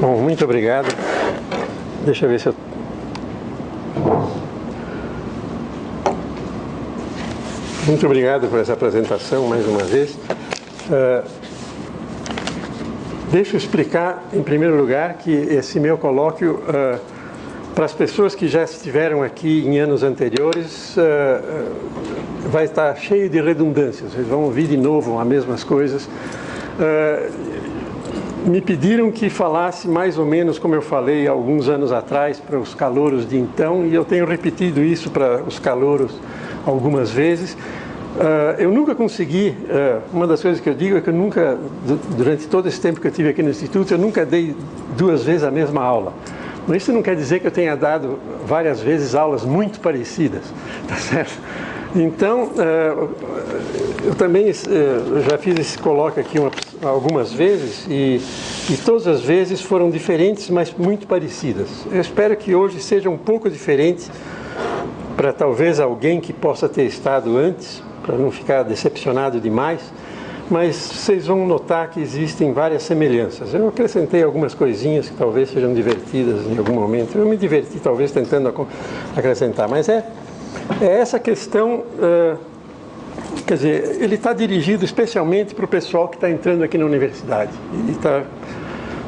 Bom, muito obrigado. Deixa eu ver se eu... Muito obrigado por essa apresentação mais uma vez. Deixa eu explicar, em primeiro lugar, que esse meu colóquio, para as pessoas que já estiveram aqui em anos anteriores, vai estar cheio de redundâncias. Vocês vão ouvir de novo as mesmas coisas. Me pediram que falasse mais ou menos como eu falei alguns anos atrás para os calouros de então, e eu tenho repetido isso para os calouros algumas vezes. Eu nunca consegui, uma das coisas que eu digo é que eu nunca, durante todo esse tempo que eu tive aqui no Instituto, eu nunca dei 2 vezes a mesma aula. Mas isso não quer dizer que eu tenha dado várias vezes aulas muito parecidas, tá certo? Então, eu também já fiz esse colóquio aqui algumas vezes e todas as vezes foram diferentes, mas muito parecidas. Eu espero que hoje seja um pouco diferente para talvez alguém que possa ter estado antes, para não ficar decepcionado demais, mas vocês vão notar que existem várias semelhanças. Eu acrescentei algumas coisinhas que talvez sejam divertidas em algum momento. Eu me diverti talvez tentando acrescentar, mas é essa questão, quer dizer, ele está dirigido especialmente para o pessoal que está entrando aqui na universidade. E está,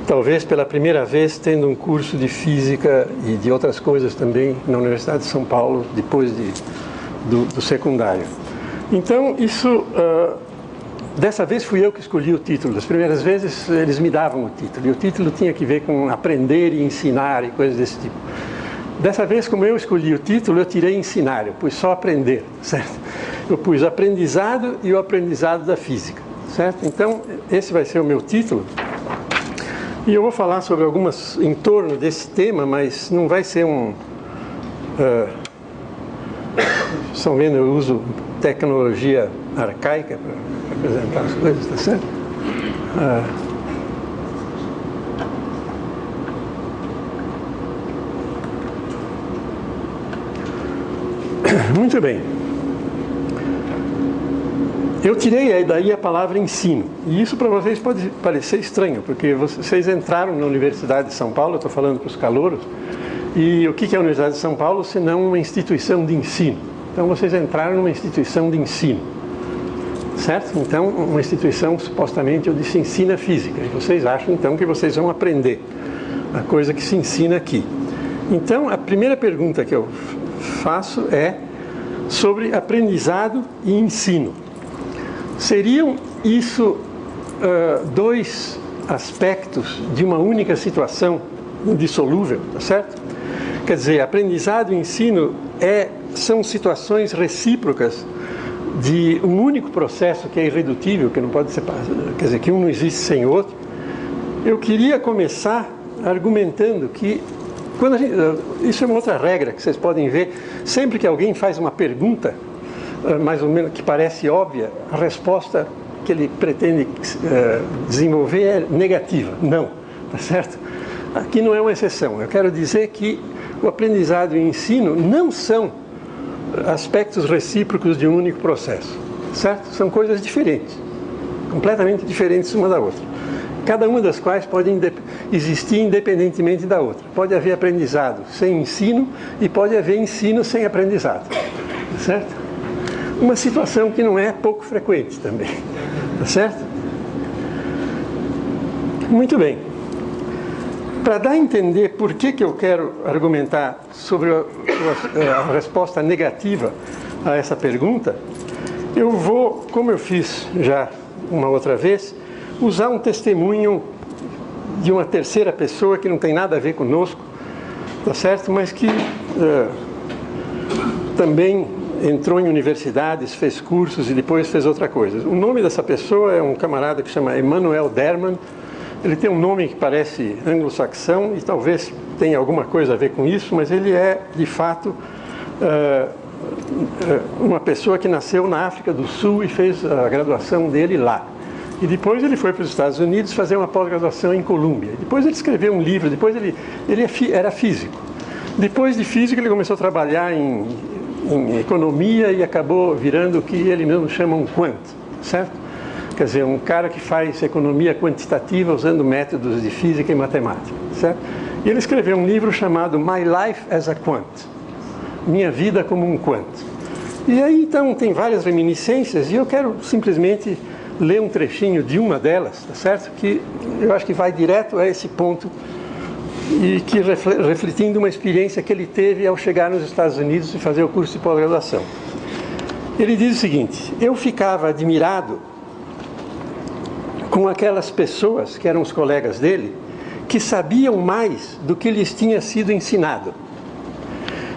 talvez pela primeira vez, tendo um curso de física e de outras coisas também na Universidade de São Paulo, depois do secundário. Então, isso, dessa vez fui eu que escolhi o título. Das primeiras vezes eles me davam o título, e o título tinha que ver com aprender e ensinar e coisas desse tipo. Dessa vez, como eu escolhi o título, eu tirei ensinar, eu pus só aprender, certo? Eu pus aprendizado e o aprendizado da física, certo? Então, esse vai ser o meu título. E eu vou falar sobre algumas em torno desse tema, mas não vai ser um... estão vendo, eu uso tecnologia arcaica para apresentar as coisas, tá certo? Muito bem. Eu tirei daí a palavra ensino. E isso para vocês pode parecer estranho, porque vocês entraram na Universidade de São Paulo, eu estou falando para os calouros, e o que é a Universidade de São Paulo se não uma instituição de ensino? Então vocês entraram numa instituição de ensino, certo? Então, uma instituição supostamente onde se ensina física. E vocês acham então que vocês vão aprender a coisa que se ensina aqui. Então, a primeira pergunta que eu faço é sobre aprendizado e ensino. Seriam isso 2 aspectos de uma única situação indissolúvel, tá certo? Quer dizer, aprendizado e ensino são situações recíprocas de um único processo que é irredutível, que não pode ser, quer dizer, que um não existe sem o outro. Eu queria começar argumentando que isso é uma outra regra que vocês podem ver. Sempre que alguém faz uma pergunta, mais ou menos que parece óbvia, a resposta que ele pretende desenvolver é negativa. Não, tá certo? Aqui não é uma exceção. Eu quero dizer que o aprendizado e o ensino não são aspectos recíprocos de um único processo, certo? São coisas diferentes, completamente diferentes uma da outra. Cada uma das quais pode existir independentemente da outra. Pode haver aprendizado sem ensino e pode haver ensino sem aprendizado, certo? Uma situação que não é pouco frequente também, tá certo? Muito bem. Para dar a entender por que eu quero argumentar sobre a resposta negativa a essa pergunta, eu vou, como eu fiz já uma outra vez, usar um testemunho de uma terceira pessoa que não tem nada a ver conosco, tá certo? Mas que também entrou em universidades, fez cursos e depois fez outra coisa. O nome dessa pessoa é um camarada que chama Emanuel Derman. Ele tem um nome que parece anglo-saxão e talvez tenha alguma coisa a ver com isso, mas ele é, de fato, uma pessoa que nasceu na África do Sul e fez a graduação dele lá. E depois ele foi para os Estados Unidos fazer uma pós-graduação em Colômbia. Depois ele escreveu um livro, depois ele era físico. Depois de física ele começou a trabalhar em economia e acabou virando o que ele mesmo chama um quant, certo? Quer dizer, um cara que faz economia quantitativa usando métodos de física e matemática, certo? E ele escreveu um livro chamado My Life as a Quant, Minha Vida como um Quant. E aí, então, tem várias reminiscências e eu quero simplesmente ler um trechinho de uma delas, tá certo? Que eu acho que vai direto a esse ponto e que refletindo uma experiência que ele teve ao chegar nos Estados Unidos e fazer o curso de pós-graduação. Ele diz o seguinte: eu ficava admirado com aquelas pessoas que eram os colegas dele, que sabiam mais do que lhes tinha sido ensinado.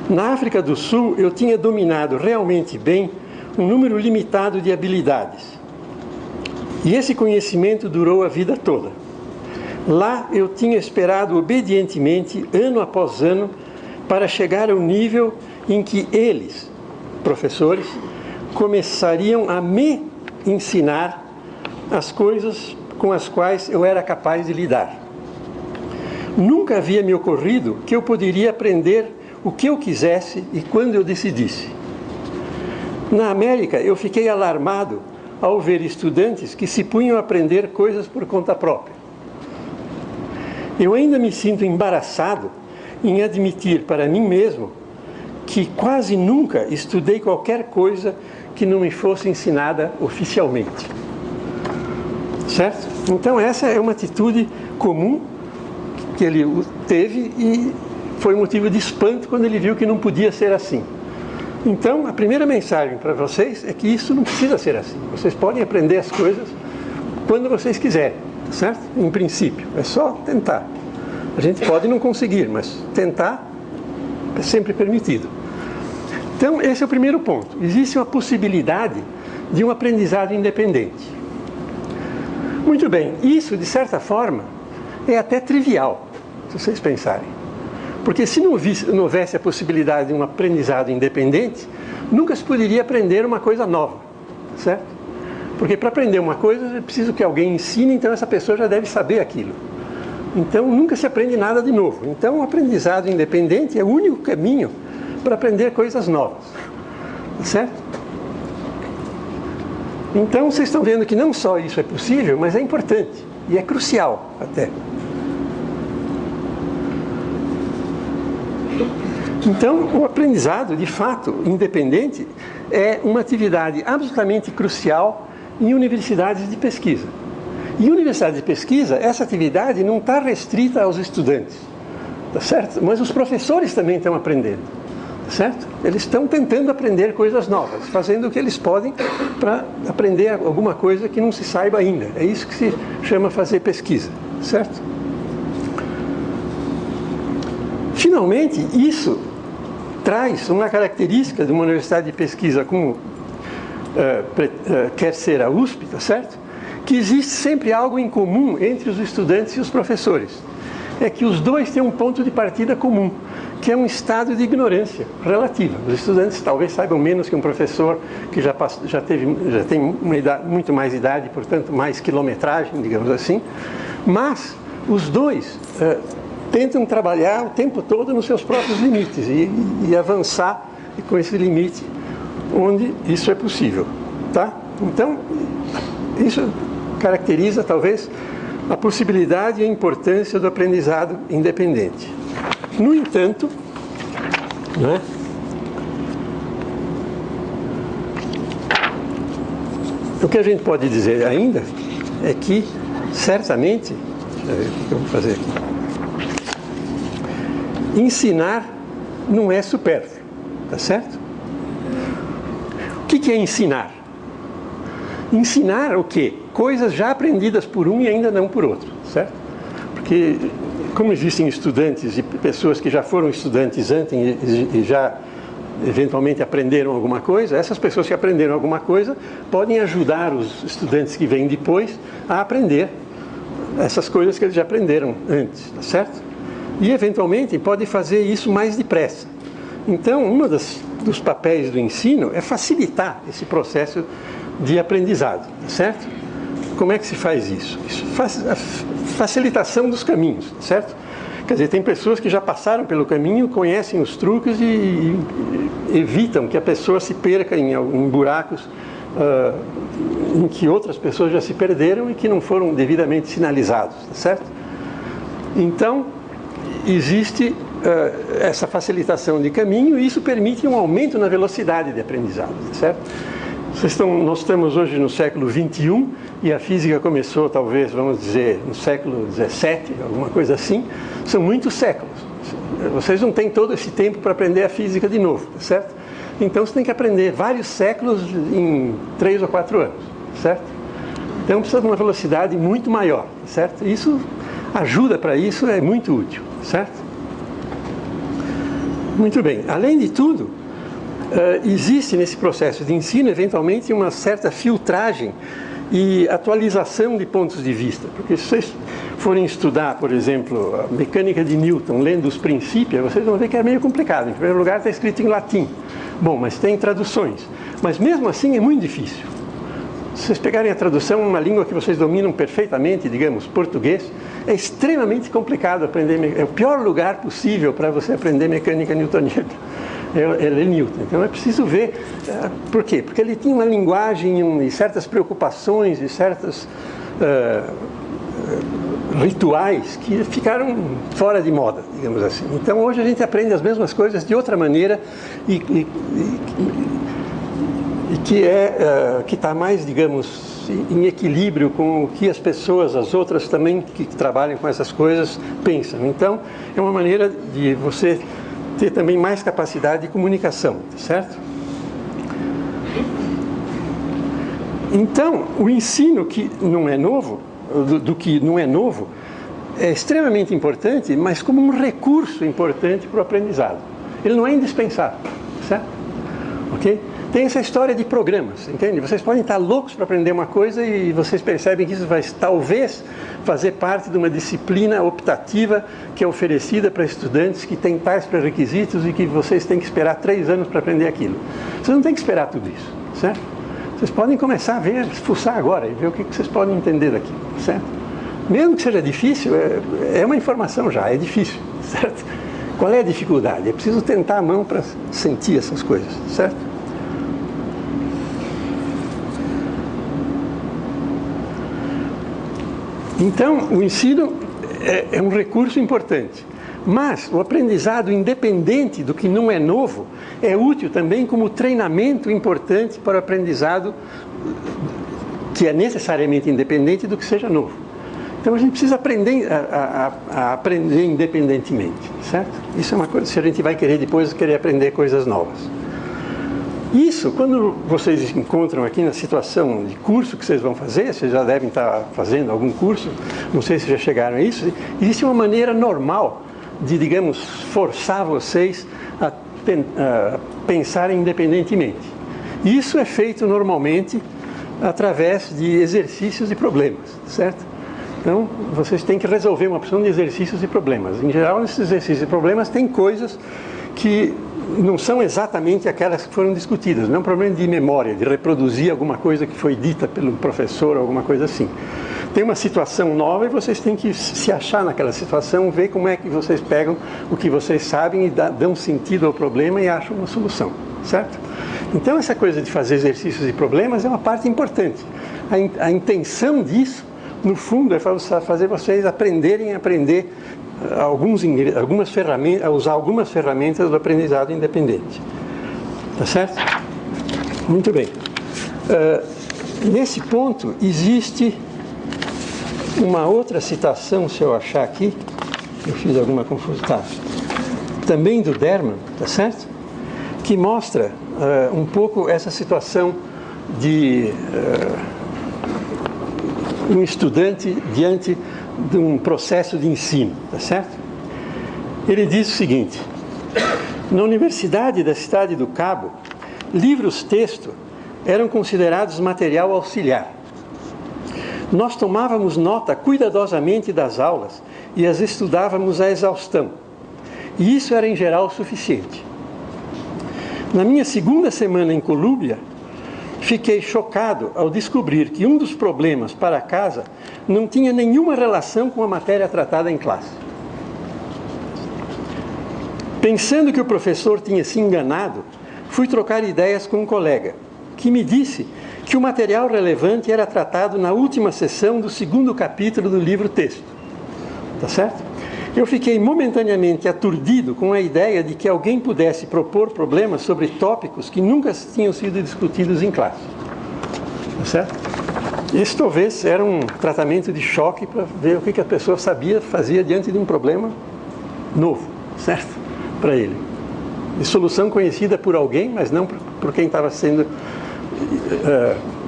Na África do Sul, eu tinha dominado realmente bem um número limitado de habilidades. E esse conhecimento durou a vida toda. Lá eu tinha esperado obedientemente, ano após ano, para chegar ao nível em que eles, professores, começariam a me ensinar as coisas com as quais eu era capaz de lidar. Nunca havia me ocorrido que eu poderia aprender o que eu quisesse e quando eu decidisse. Na América, eu fiquei alarmado ao ver estudantes que se punham a aprender coisas por conta própria. Eu ainda me sinto embaraçado em admitir para mim mesmo que quase nunca estudei qualquer coisa que não me fosse ensinada oficialmente. Certo? Então essa é uma atitude comum que ele teve e foi motivo de espanto quando ele viu que não podia ser assim. Então a primeira mensagem para vocês é que isso não precisa ser assim. Vocês podem aprender as coisas quando vocês quiserem, certo? Em princípio, é só tentar. A gente pode não conseguir, mas tentar é sempre permitido. Então esse é o primeiro ponto. Existe uma possibilidade de um aprendizado independente. Muito bem, isso de certa forma é até trivial, se vocês pensarem. Porque se não houvesse a possibilidade de um aprendizado independente, nunca se poderia aprender uma coisa nova, certo? Porque para aprender uma coisa é preciso que alguém ensine, então essa pessoa já deve saber aquilo. Então nunca se aprende nada de novo. Então o aprendizado independente é o único caminho para aprender coisas novas, certo? Então vocês estão vendo que não só isso é possível, mas é importante e é crucial até. Então o aprendizado, de fato, independente, é uma atividade absolutamente crucial em universidades de pesquisa. Em universidades de pesquisa, essa atividade não está restrita aos estudantes, tá certo? Mas os professores também estão aprendendo. Certo? Eles estão tentando aprender coisas novas, fazendo o que eles podem para aprender alguma coisa que não se saiba ainda. É isso que se chama fazer pesquisa, certo? Finalmente, isso traz uma característica de uma universidade de pesquisa como quer ser a USP, tá certo? Que existe sempre algo em comum entre os estudantes e os professores. É que os dois têm um ponto de partida comum, que é um estado de ignorância relativa. Os estudantes talvez saibam menos que um professor que já tem uma idade, muito mais idade, portanto mais quilometragem, digamos assim, mas os dois tentam trabalhar o tempo todo nos seus próprios limites e avançar com esse limite onde isso é possível, tá? Então, isso caracteriza talvez a possibilidade e a importância do aprendizado independente. No entanto, né, o que a gente pode dizer ainda é que, certamente, deixa eu ver o que eu vou fazer aqui. Ensinar não é supérfluo, tá certo? O que é ensinar? Ensinar o quê? Coisas já aprendidas por um e ainda não por outro, certo? Porque, como existem estudantes e pessoas que já foram estudantes antes e já eventualmente aprenderam alguma coisa, essas pessoas que aprenderam alguma coisa podem ajudar os estudantes que vêm depois a aprender essas coisas que eles já aprenderam antes, tá certo? E, eventualmente, pode fazer isso mais depressa. Então, um dos papéis do ensino é facilitar esse processo de aprendizado, tá certo? Como é que se faz isso? Isso faz a facilitação dos caminhos, certo? Quer dizer, tem pessoas que já passaram pelo caminho, conhecem os truques e evitam que a pessoa se perca em buracos em que outras pessoas já se perderam e que não foram devidamente sinalizados, tá certo? Então, existe essa facilitação de caminho e isso permite um aumento na velocidade de aprendizado, tá certo? Nós estamos hoje no século XXI e a física começou, talvez, vamos dizer, no século XVII, alguma coisa assim. São muitos séculos. Vocês não têm todo esse tempo para aprender a física de novo, tá certo? Então, você tem que aprender vários séculos em 3 ou 4 anos, certo? Então, precisa de uma velocidade muito maior, certo? Isso ajuda para isso, é muito útil, certo? Muito bem. Além de tudo, existe nesse processo de ensino, eventualmente, uma certa filtragem e atualização de pontos de vista. Porque se vocês forem estudar, por exemplo, a mecânica de Newton, lendo os princípios, vocês vão ver que é meio complicado. Em primeiro lugar, está escrito em latim. Bom, mas tem traduções. Mas mesmo assim é muito difícil. Se vocês pegarem a tradução, uma língua que vocês dominam perfeitamente, digamos, português, é extremamente complicado aprender. É o pior lugar possível para você aprender mecânica newtoniana. É Newton. Então é preciso ver. Por quê? Porque ele tinha uma linguagem e certas preocupações e certos rituais que ficaram fora de moda, digamos assim. Então hoje a gente aprende as mesmas coisas de outra maneira e que está mais, digamos, em equilíbrio com o que as pessoas, as outras também que trabalham com essas coisas, pensam. Então é uma maneira de você ter também mais capacidade de comunicação, certo? Então, o ensino que não é novo, do que não é novo, é extremamente importante, mas como um recurso importante para o aprendizado. Ele não é indispensável, certo? Ok? Tem essa história de programas, entende? Vocês podem estar loucos para aprender uma coisa e vocês percebem que isso vai talvez fazer parte de uma disciplina optativa que é oferecida para estudantes que têm tais pré-requisitos e que vocês têm que esperar 3 anos para aprender aquilo. Vocês não têm que esperar tudo isso, certo? Vocês podem começar a ver, fuçar agora e ver o que vocês podem entender daquilo, certo? Mesmo que seja difícil, é uma informação já, é difícil, certo? Qual é a dificuldade? É preciso tentar a mão para sentir essas coisas, certo? Então, o ensino é um recurso importante, mas o aprendizado independente do que não é novo é útil também como treinamento importante para o aprendizado que é necessariamente independente do que seja novo. Então, a gente precisa aprender a aprender independentemente, certo? Isso é uma coisa, se a gente vai querer aprender coisas novas. Isso, quando vocês encontram aqui na situação de curso que vocês vão fazer, vocês já devem estar fazendo algum curso, não sei se já chegaram a isso, existe uma maneira normal de, digamos, forçar vocês a pensarem independentemente. Isso é feito normalmente através de exercícios e problemas, certo? Então, vocês têm que resolver uma opção de exercícios e problemas. Em geral, nesses exercícios e problemas tem coisas que não são exatamente aquelas que foram discutidas. Não é um problema de memória, de reproduzir alguma coisa que foi dita pelo professor, alguma coisa assim. Tem uma situação nova e vocês têm que se achar naquela situação, ver como é que vocês pegam o que vocês sabem e dão sentido ao problema e acham uma solução, certo? Então, essa coisa de fazer exercícios e problemas é uma parte importante. A intenção disso, no fundo, é fazer vocês aprenderem a aprender algumas ferramentas, a usar algumas ferramentas do aprendizado independente. Tá certo? Muito bem. Nesse ponto, existe uma outra citação, se eu achar aqui, eu fiz alguma confusão, tá? Também do Derman, tá certo? Que mostra um pouco essa situação de um estudante diante de um processo de ensino, tá certo? Ele diz o seguinte: na Universidade da Cidade do Cabo, livros-texto eram considerados material auxiliar. Nós tomávamos nota cuidadosamente das aulas e as estudávamos à exaustão. E isso era em geral suficiente. Na minha segunda semana em Colúmbia, fiquei chocado ao descobrir que um dos problemas para casa não tinha nenhuma relação com a matéria tratada em classe. Pensando que o professor tinha se enganado, fui trocar ideias com um colega, que me disse que o material relevante era tratado na última sessão do 2º capítulo do livro-texto. Tá certo? Eu fiquei momentaneamente aturdido com a ideia de que alguém pudesse propor problemas sobre tópicos que nunca tinham sido discutidos em classe. Tá certo? Esse talvez era um tratamento de choque para ver o que a pessoa fazia diante de um problema novo, certo? Para ele. De solução conhecida por alguém, mas não por quem estava sendo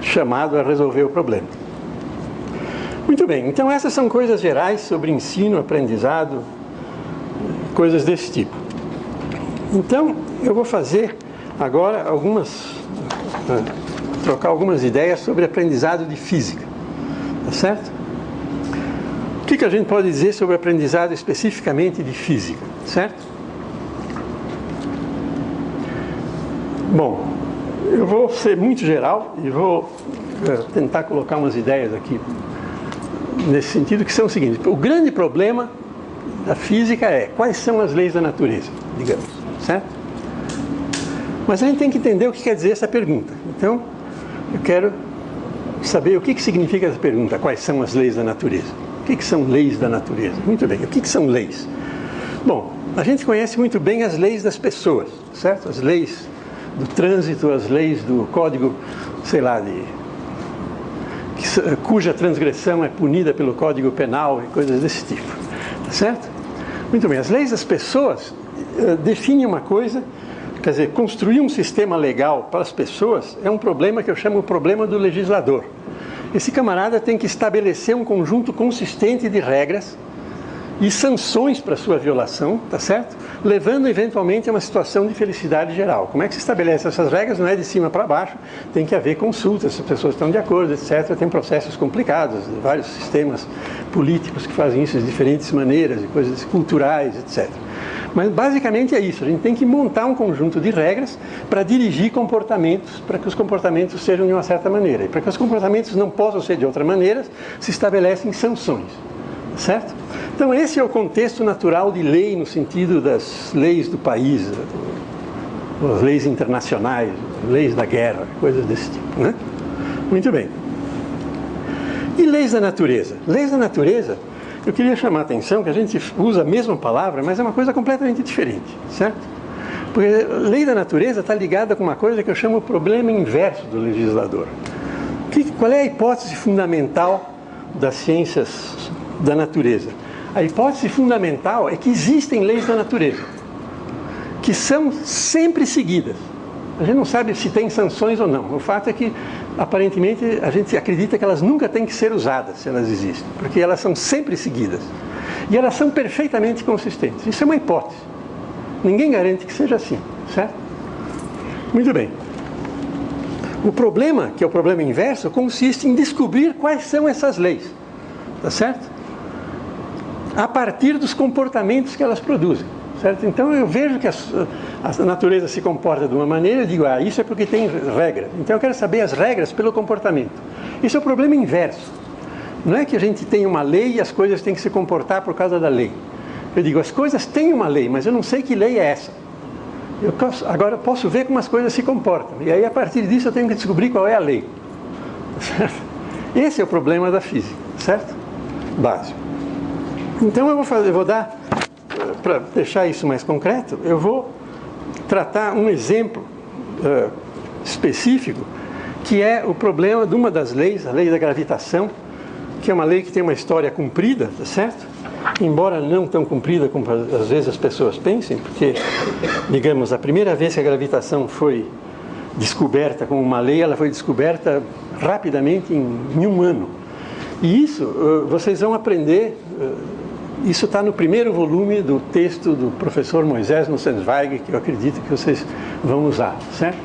chamado a resolver o problema. Muito bem, então essas são coisas gerais sobre ensino, aprendizado, coisas desse tipo. Então, eu vou fazer agora trocar algumas ideias sobre aprendizado de física, tá certo? O que a gente pode dizer sobre aprendizado especificamente de física, certo? Bom, eu vou ser muito geral e vou tentar colocar umas ideias aqui nesse sentido, que são o seguinte: o grande problema da física é quais são as leis da natureza, digamos, certo? Mas a gente tem que entender o que quer dizer essa pergunta. Então, eu quero saber o que significa essa pergunta, quais são as leis da natureza. O que são leis da natureza? Muito bem, o que são leis? Bom, a gente conhece muito bem as leis das pessoas, certo? As leis do trânsito, as leis do código, sei lá, cuja transgressão é punida pelo Código Penal e coisas desse tipo, tá certo? Muito bem, as leis das pessoas definem uma coisa, quer dizer, construir um sistema legal para as pessoas é um problema que eu chamo de problema do legislador. Esse camarada tem que estabelecer um conjunto consistente de regras e sanções para sua violação, tá certo? Levando eventualmente a uma situação de felicidade geral. Como é que se estabelece essas regras? Não é de cima para baixo, tem que haver consultas, se as pessoas estão de acordo, etc. Tem processos complicados, vários sistemas políticos que fazem isso de diferentes maneiras, e coisas culturais, etc. Mas basicamente é isso, a gente tem que montar um conjunto de regras para dirigir comportamentos, para que os comportamentos sejam de uma certa maneira. E para que os comportamentos não possam ser de outra maneira, se estabelecem sanções, certo? Então esse é o contexto natural de lei no sentido das leis do país, as leis internacionais, leis da guerra, coisas desse tipo, né? Muito bem. E leis da natureza? Leis da natureza, eu queria chamar a atenção que a gente usa a mesma palavra, mas é uma coisa completamente diferente, certo? Porque lei da natureza está ligada com uma coisa que eu chamo o problema inverso do legislador. Qual é a hipótese fundamental das ciências da natureza? A hipótese fundamental é que existem leis da natureza, que são sempre seguidas. A gente não sabe se tem sanções ou não. O fato é que, aparentemente, a gente acredita que elas nunca têm que ser usadas, se elas existem, porque elas são sempre seguidas. E elas são perfeitamente consistentes. Isso é uma hipótese. Ninguém garante que seja assim, certo? Muito bem. O problema, que é o problema inverso, consiste em descobrir quais são essas leis, tá certo? A partir dos comportamentos que elas produzem, certo? Então eu vejo que a natureza se comporta de uma maneira, eu digo, isso é porque tem regra. Então eu quero saber as regras pelo comportamento. Isso é o problema inverso. Não é que a gente tem uma lei e as coisas têm que se comportar por causa da lei. Eu digo, as coisas têm uma lei, mas eu não sei que lei é essa. Agora eu posso ver como as coisas se comportam. E aí a partir disso eu tenho que descobrir qual é a lei. Certo? Esse é o problema da física, certo? Básico. Então eu vou dar, para deixar isso mais concreto, eu vou tratar um exemplo específico, que é o problema de uma das leis, a lei da gravitação, que é uma lei que tem uma história comprida, tá certo? Embora não tão comprida como às vezes as pessoas pensem, porque, digamos, a primeira vez que a gravitação foi descoberta como uma lei, ela foi descoberta rapidamente em um ano. E isso vocês vão aprender. Isso está no primeiro volume do texto do professor Moisés Nussensweig, que eu acredito que vocês vão usar, certo?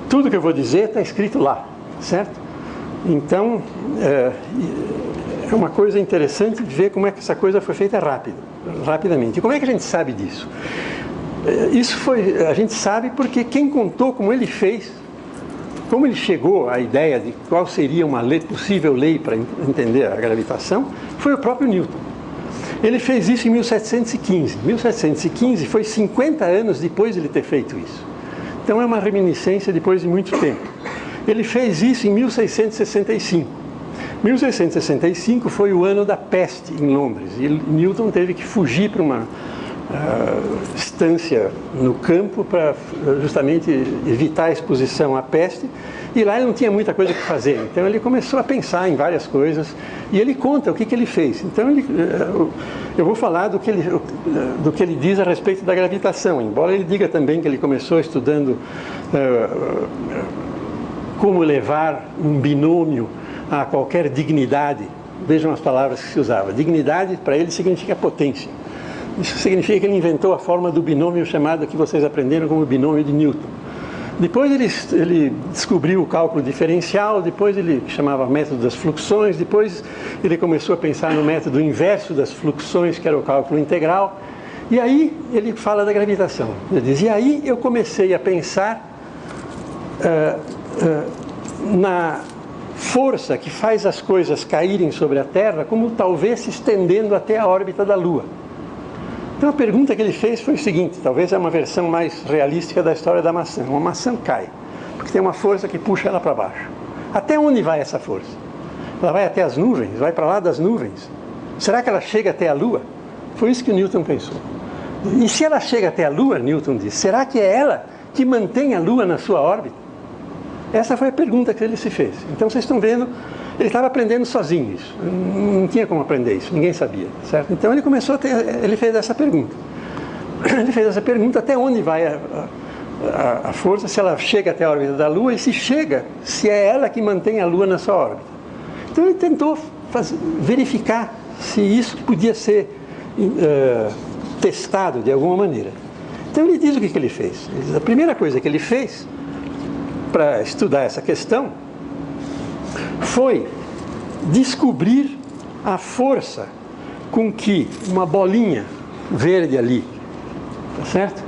Tudo que eu vou dizer está escrito lá, certo? Então, é uma coisa interessante de ver como é que essa coisa foi feita rapidamente. E como é que a gente sabe disso? A gente sabe porque quem contou como ele fez, como ele chegou à ideia de qual seria uma possível lei para entender a gravitação, foi o próprio Newton. Ele fez isso em 1715. 1715 foi 50 anos depois de ele ter feito isso. Então é uma reminiscência depois de muito tempo. Ele fez isso em 1665. 1665 foi o ano da peste em Londres, e Newton teve que fugir para uma estância no campo para justamente evitar a exposição à peste, e lá ele não tinha muita coisa para fazer, então ele começou a pensar em várias coisas, e ele conta o que ele fez. Então eu vou falar do que ele diz a respeito da gravitação, embora ele diga também que ele começou estudando como levar um binômio a qualquer dignidade. Vejam as palavras que se usava. Dignidade para ele significa potência. Isso significa que ele inventou a forma do binômio chamado, que vocês aprenderam como binômio de Newton. Depois ele descobriu o cálculo diferencial, depois ele chamava método das fluxões, depois ele começou a pensar no método inverso das fluxões, que era o cálculo integral, e aí ele fala da gravitação. Ele diz, e aí eu comecei a pensar na força que faz as coisas caírem sobre a Terra, como talvez se estendendo até a órbita da Lua. Então a pergunta que ele fez foi o seguinte, talvez é uma versão mais realística da história da maçã. Uma maçã cai, porque tem uma força que puxa ela para baixo. Até onde vai essa força? Ela vai até as nuvens? Vai para lá das nuvens? Será que ela chega até a Lua? Foi isso que o Newton pensou. E se ela chega até a Lua, Newton disse, será que é ela que mantém a Lua na sua órbita? Essa foi a pergunta que ele se fez. Então vocês estão vendo, ele estava aprendendo sozinho isso. Não tinha como aprender isso, ninguém sabia, certo? Então ele fez essa pergunta. Ele fez essa pergunta, até onde vai a força, se ela chega até a órbita da Lua, e se chega, se é ela que mantém a Lua na sua órbita. Então ele tentou verificar se isso podia ser testado de alguma maneira. Então ele diz o que ele fez. Ele diz, a primeira coisa que ele fez para estudar essa questão foi descobrir a força com que uma bolinha verde ali, tá certo?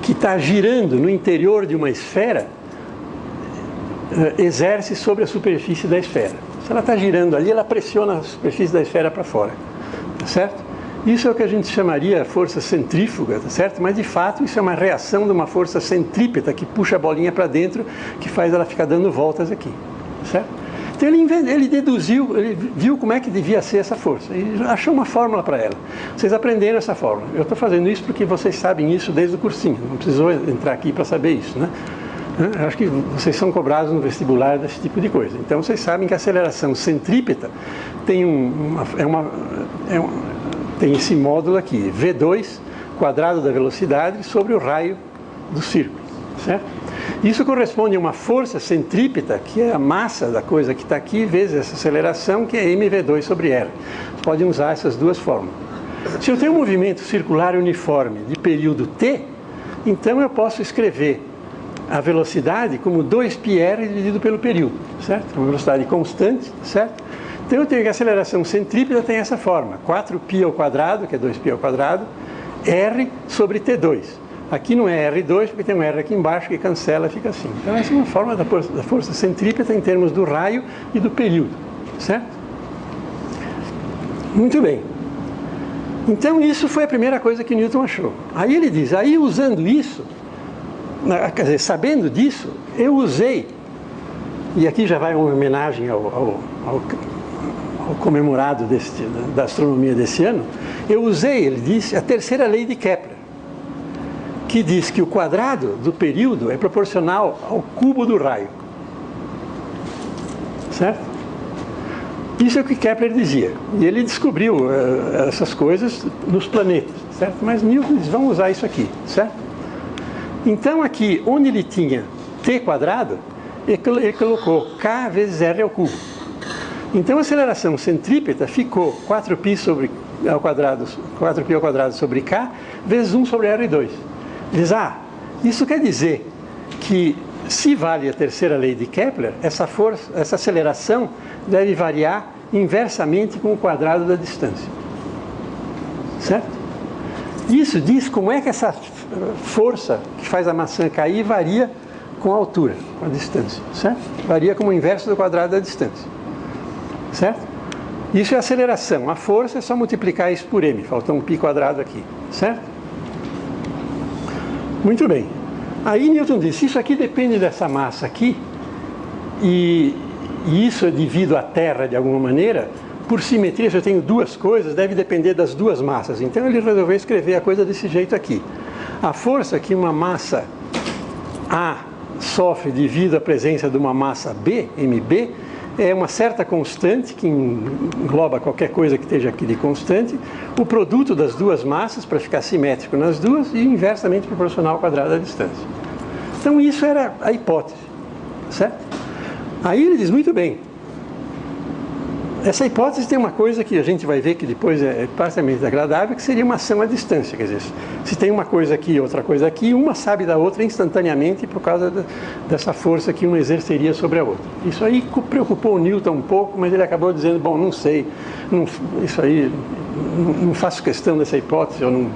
Que está girando no interior de uma esfera, exerce sobre a superfície da esfera. Se ela está girando ali, ela pressiona a superfície da esfera para fora, tá certo? Isso é o que a gente chamaria força centrífuga, tá certo? Mas de fato isso é uma reação de uma força centrípeta que puxa a bolinha para dentro, que faz ela ficar dando voltas aqui, tá certo? Então ele deduziu, ele viu como é que devia ser essa força e achou uma fórmula para ela. Vocês aprenderam essa fórmula. Eu estou fazendo isso porque vocês sabem isso desde o cursinho, não precisou entrar aqui para saber isso, né? Eu acho que vocês são cobrados no vestibular desse tipo de coisa. Então vocês sabem que a aceleração centrípeta tem tem esse módulo aqui, V2, quadrado da velocidade, sobre o raio do círculo, certo? Isso corresponde a uma força centrípeta, que é a massa da coisa que está aqui, vezes essa aceleração, que é mv2 sobre r. Vocês podem usar essas duas fórmulas. Se eu tenho um movimento circular uniforme de período t, então eu posso escrever a velocidade como 2πr dividido pelo período, certo? Uma velocidade constante, certo? Então eu tenho que a aceleração centrípeta tem essa forma, 4π ao quadrado, que é 2π ao quadrado, r sobre t2. Aqui não é R2, porque tem um R aqui embaixo que cancela e fica assim. Então essa é uma forma da força centrípeta em termos do raio e do período, certo? Muito bem. Então isso foi a primeira coisa que Newton achou. Aí ele diz, aí usando isso, quer dizer, sabendo disso, eu usei, e aqui já vai uma homenagem ao comemorado da astronomia desse ano, eu usei, ele disse, a terceira lei de Kepler, que diz que o quadrado do período é proporcional ao cubo do raio. Certo? Isso é o que Kepler dizia. E ele descobriu essas coisas nos planetas, certo? Mas Newton diz, vamos usar isso aqui, certo? Então aqui, onde ele tinha t quadrado, ele colocou k vezes r ao cubo. Então a aceleração centrípeta ficou 4π ao quadrado sobre k vezes 1 sobre r2. Diz, isso quer dizer que se vale a terceira lei de Kepler, essa aceleração deve variar inversamente com o quadrado da distância. Certo? Isso diz como é que essa força que faz a maçã cair varia com a altura, com a distância. Certo? Varia como o inverso do quadrado da distância. Certo? Isso é aceleração. A força é só multiplicar isso por m. Falta um π quadrado aqui. Certo? Muito bem. Aí Newton disse, isso aqui depende dessa massa aqui, e isso é devido à Terra de alguma maneira, por simetria, se eu tenho duas coisas, deve depender das duas massas. Então ele resolveu escrever a coisa desse jeito aqui. A força que uma massa A sofre devido à presença de uma massa B, MB, é uma certa constante, que engloba qualquer coisa que esteja aqui de constante, o produto das duas massas, para ficar simétrico nas duas, e inversamente proporcional ao quadrado da distância. Então isso era a hipótese, certo? Aí ele diz, muito bem, essa hipótese tem uma coisa que a gente vai ver que depois é parcialmente agradável, que seria uma ação à distância. Quer dizer, se tem uma coisa aqui e outra coisa aqui, uma sabe da outra instantaneamente por causa dessa força que uma exerceria sobre a outra. Isso aí preocupou o Newton um pouco, mas ele acabou dizendo, bom, não sei, isso aí, não faço questão dessa hipótese, eu não,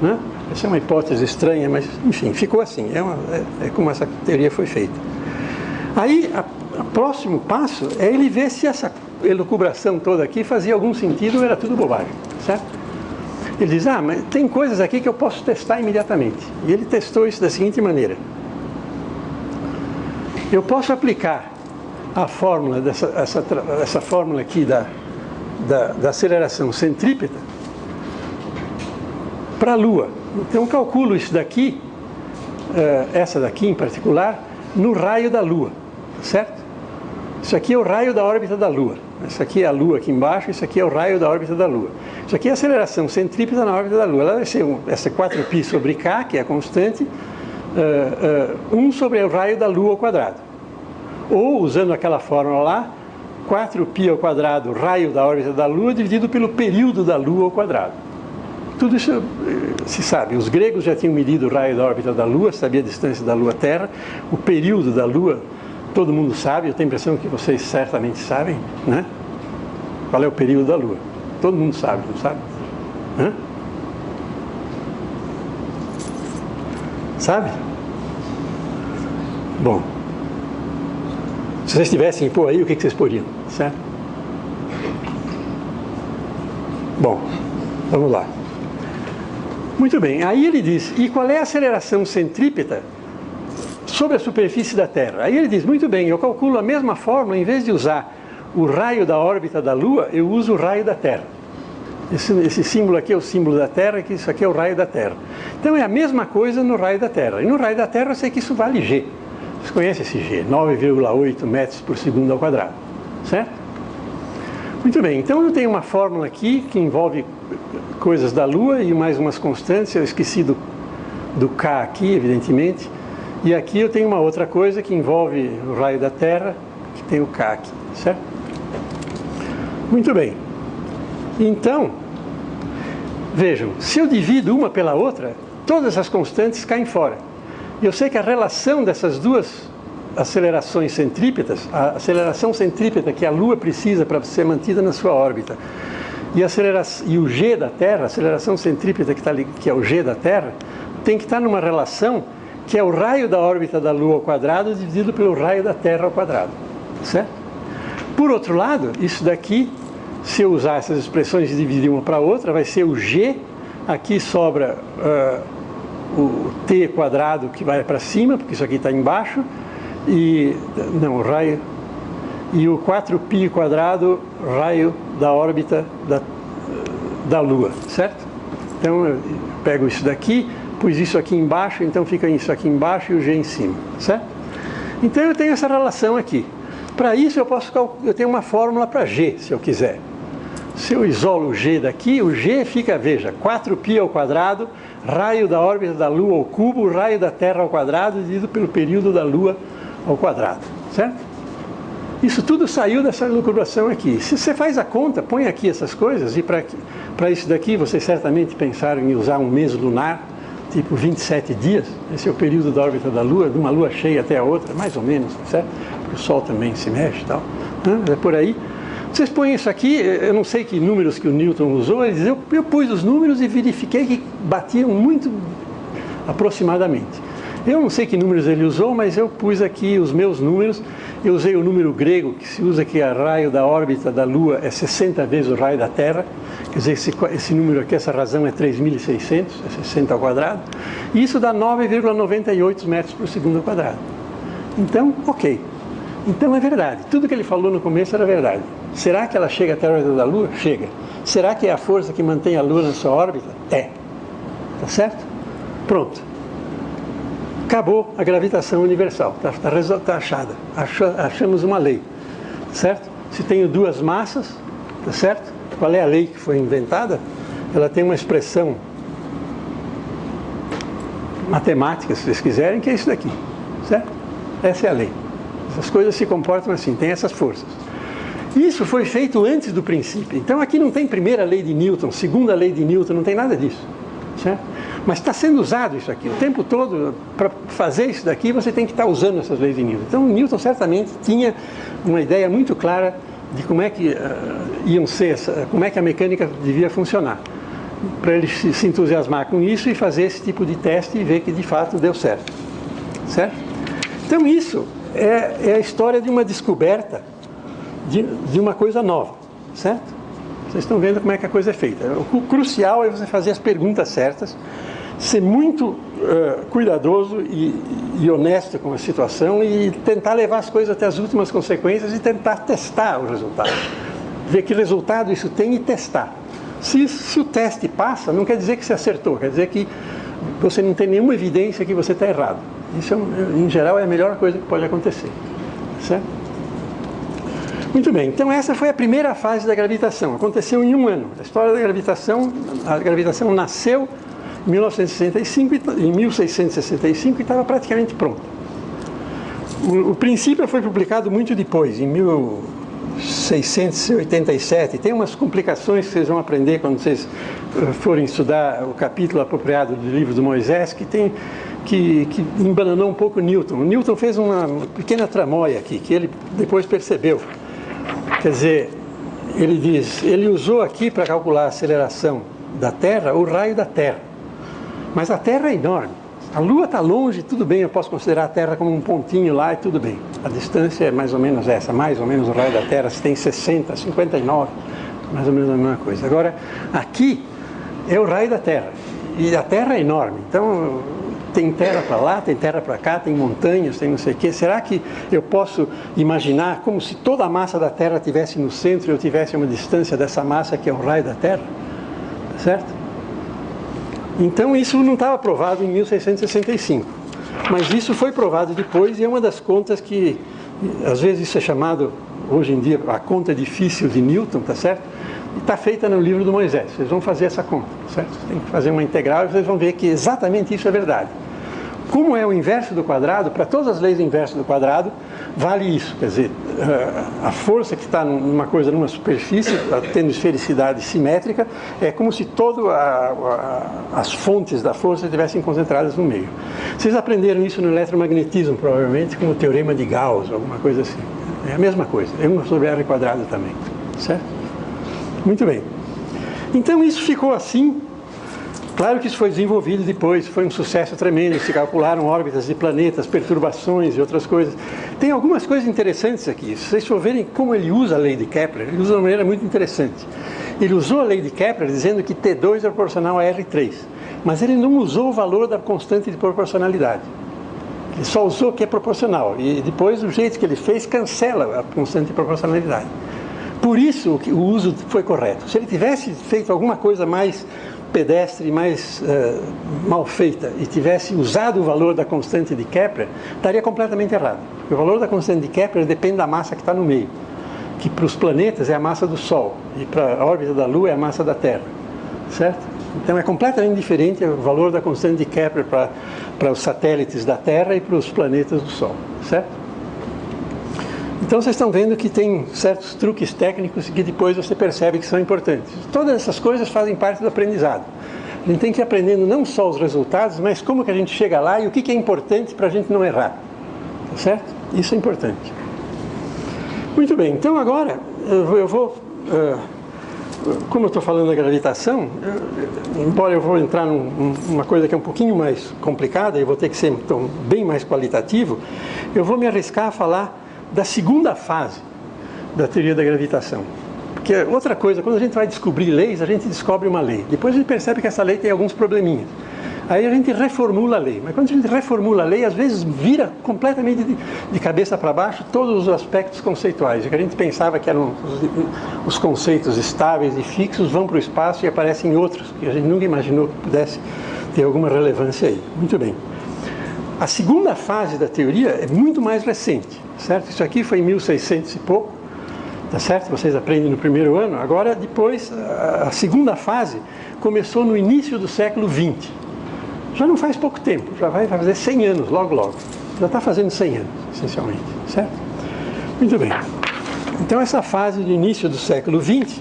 né? Essa é uma hipótese estranha, mas enfim, ficou assim, é como essa teoria foi feita. Aí, o próximo passo é ele ver se essa elucubração toda aqui fazia algum sentido ou era tudo bobagem, certo? Ele diz, mas tem coisas aqui que eu posso testar imediatamente. E ele testou isso da seguinte maneira. Eu posso aplicar a fórmula, essa fórmula aqui da aceleração centrípeta para a Lua. Então eu calculo isso daqui, essa daqui em particular, no raio da Lua, certo? Isso aqui é o raio da órbita da Lua. Isso aqui é a Lua aqui embaixo, isso aqui é o raio da órbita da Lua. Isso aqui é a aceleração centrípeta na órbita da Lua. Ela vai ser essa 4π sobre K, que é a constante, 1 sobre o raio da Lua ao quadrado. Ou, usando aquela fórmula lá, 4π ao quadrado raio da órbita da Lua dividido pelo período da Lua ao quadrado. Tudo isso se sabe. Os gregos já tinham medido o raio da órbita da Lua, sabia a distância da Lua à Terra, o período da Lua. Todo mundo sabe, eu tenho a impressão que vocês certamente sabem, né? Qual é o período da Lua? Todo mundo sabe, não sabe? Hã? Sabe? Bom, se vocês tivessem que pôr aí, o que vocês poriam, certo? Bom, vamos lá. Muito bem, aí ele diz, e qual é a aceleração centrípeta sobre a superfície da Terra? Aí ele diz, muito bem, eu calculo a mesma fórmula, em vez de usar o raio da órbita da Lua, eu uso o raio da Terra. Esse símbolo aqui é o símbolo da Terra, que isso aqui é o raio da Terra. Então é a mesma coisa no raio da Terra. E no raio da Terra eu sei que isso vale G. Vocês conhecem esse G? 9,8 metros por segundo ao quadrado. Certo? Muito bem, então eu tenho uma fórmula aqui que envolve coisas da Lua e mais umas constantes. Eu esqueci do K aqui, evidentemente. E aqui eu tenho uma outra coisa que envolve o raio da Terra, que tem o K aqui, certo? Muito bem. Então, vejam, se eu divido uma pela outra, todas as constantes caem fora. E eu sei que a relação dessas duas acelerações centrípetas, a aceleração centrípeta que a Lua precisa para ser mantida na sua órbita, e o G da Terra, a aceleração centrípeta que é o G da Terra, tem que estar numa relação que é o raio da órbita da Lua ao quadrado dividido pelo raio da Terra ao quadrado, certo? Por outro lado, isso daqui, se eu usar essas expressões e dividir uma para a outra, vai ser o G, aqui sobra o T quadrado que vai para cima, porque isso aqui está embaixo, o raio, e o 4π quadrado, raio da órbita da Lua, certo? Então eu pego isso daqui, pus isso aqui embaixo, então fica isso aqui embaixo e o G em cima, certo? Então eu tenho essa relação aqui. Para isso eu tenho uma fórmula para G, se eu quiser. Se eu isolo o G daqui, o G fica, veja, 4π ao quadrado, raio da órbita da Lua ao cubo, raio da Terra ao quadrado, dividido pelo período da Lua ao quadrado, certo? Isso tudo saiu dessa elucubração aqui. Se você faz a conta, põe aqui essas coisas, e para isso daqui vocês certamente pensaram em usar um mês lunar, tipo 27 dias, esse é o período da órbita da Lua, de uma Lua cheia até a outra, mais ou menos, certo? Porque o Sol também se mexe e tal, é por aí. Vocês põem isso aqui, eu não sei que números que o Newton usou, ele diz, eu pus os números e verifiquei que batiam muito aproximadamente. Eu não sei que números ele usou, mas eu pus aqui os meus números. Eu usei o número grego, que se usa que o raio da órbita da Lua é 60 vezes o raio da Terra. Quer quer dizer, esse número aqui, essa razão é 3.600, é 60 ao quadrado, e isso dá 9,98 metros por segundo ao quadrado. Então, ok. Então é verdade, tudo que ele falou no começo era verdade. Será que ela chega até a órbita da Lua? Chega. Será que é a força que mantém a Lua na sua órbita? É. Tá certo? Pronto. Acabou a gravitação universal. Tá achada. Achamos uma lei. Certo? Se tenho duas massas, tá certo? Qual é a lei que foi inventada? Ela tem uma expressão matemática, se vocês quiserem, que é isso daqui. Certo? Essa é a lei. Essas coisas se comportam assim, tem essas forças. Isso foi feito antes do princípio. Então aqui não tem primeira lei de Newton, segunda lei de Newton, não tem nada disso. Certo? Mas está sendo usado isso aqui. O tempo todo, para fazer isso daqui, você tem que estar usando essas leis de Newton. Então Newton certamente tinha uma ideia muito clara de como é que como é que a mecânica devia funcionar. Para ele se entusiasmar com isso e fazer esse tipo de teste e ver que de fato deu certo. Certo? Então isso é a história de uma descoberta de uma coisa nova, certo? Vocês estão vendo como é que a coisa é feita. O crucial é você fazer as perguntas certas, ser muito cuidadoso e honesto com a situação e tentar levar as coisas até as últimas consequências e tentar testar o resultado. Ver que resultado isso tem e testar. Se o teste passa, não quer dizer que você acertou, quer dizer que você não tem nenhuma evidência que você está errado. Isso, em geral, é a melhor coisa que pode acontecer. Certo? Muito bem, então essa foi a primeira fase da gravitação. Aconteceu em um ano. A história da a gravitação nasceu em 1665 e estava praticamente pronta. O princípio foi publicado muito depois, em 1687. Tem umas complicações que vocês vão aprender quando vocês forem estudar o capítulo apropriado do livro do Moisés, que embananou um pouco Newton. O Newton fez uma pequena tramóia aqui, que ele depois percebeu. Quer dizer, ele usou aqui para calcular a aceleração da Terra, o raio da Terra. Mas a Terra é enorme. A Lua está longe, tudo bem, eu posso considerar a Terra como um pontinho lá e tudo bem. A distância é mais ou menos essa, mais ou menos o raio da Terra, se tem 60, 59, mais ou menos a mesma coisa. Agora, aqui é o raio da Terra. E a Terra é enorme, então tem terra para lá, tem terra para cá, tem montanhas, tem não sei o quê. Será que eu posso imaginar como se toda a massa da Terra estivesse no centro e eu tivesse uma distância dessa massa que é o raio da Terra? Certo? Então isso não estava provado em 1665. Mas isso foi provado depois e é uma das contas que, às vezes isso é chamado, hoje em dia, a conta difícil de Newton, tá certo? E está feita no livro do Moisés. Vocês vão fazer essa conta, certo? Tem que fazer uma integral e vocês vão ver que exatamente isso é verdade. Como é o inverso do quadrado, para todas as leis do inverso do quadrado, vale isso. Quer dizer, a força que está numa superfície, tendo esfericidade simétrica, é como se todas as fontes da força estivessem concentradas no meio. Vocês aprenderam isso no eletromagnetismo, provavelmente, com o teorema de Gauss, alguma coisa assim. É a mesma coisa, é 1 sobre r quadrado também, certo? Muito bem. Então isso ficou assim. Claro que isso foi desenvolvido depois, foi um sucesso tremendo, se calcularam órbitas de planetas, perturbações e outras coisas. Tem algumas coisas interessantes aqui. Se vocês for verem como ele usa a lei de Kepler, ele usa de uma maneira muito interessante. Ele usou a lei de Kepler dizendo que T2 é proporcional a R3, mas ele não usou o valor da constante de proporcionalidade. Ele só usou que é proporcional, e depois o jeito que ele fez cancela a constante de proporcionalidade. Por isso o uso foi correto. Se ele tivesse feito alguma coisa mais pedestre, mais mal feita, e tivesse usado o valor da constante de Kepler, estaria completamente errado. Porque o valor da constante de Kepler depende da massa que está no meio, que para os planetas é a massa do Sol, e para a órbita da Lua é a massa da Terra. Certo? Então é completamente diferente o valor da constante de Kepler para os satélites da Terra e para os planetas do Sol. Certo? Então vocês estão vendo que tem certos truques técnicos que depois você percebe que são importantes. Todas essas coisas fazem parte do aprendizado. A gente tem que ir aprendendo não só os resultados, mas como que a gente chega lá e o que é importante para a gente não errar. Tá certo? Isso é importante. Muito bem, então agora eu vou... como eu estou falando da gravitação, embora eu vou entrar numa coisa que é um pouquinho mais complicada, e vou ter que ser então, bem mais qualitativo, eu vou me arriscar a falar da segunda fase da teoria da gravitação, porque outra coisa, quando a gente vai descobrir leis, a gente descobre uma lei. Depois a gente percebe que essa lei tem alguns probleminhas. Aí a gente reformula a lei. Mas quando a gente reformula a lei, às vezes vira completamente de cabeça para baixo todos os aspectos conceituais. O que a gente pensava que eram os conceitos estáveis e fixos vão para o espaço e aparecem outros, que a gente nunca imaginou que pudesse ter alguma relevância aí. Muito bem. A segunda fase da teoria é muito mais recente, certo? Isso aqui foi em 1600 e pouco, tá certo? Vocês aprendem no primeiro ano. Agora, depois, a segunda fase começou no início do século XX. Já não faz pouco tempo, já vai fazer 100 anos, logo, logo. Já está fazendo 100 anos, essencialmente, certo? Muito bem. Então, essa fase do início do século XX,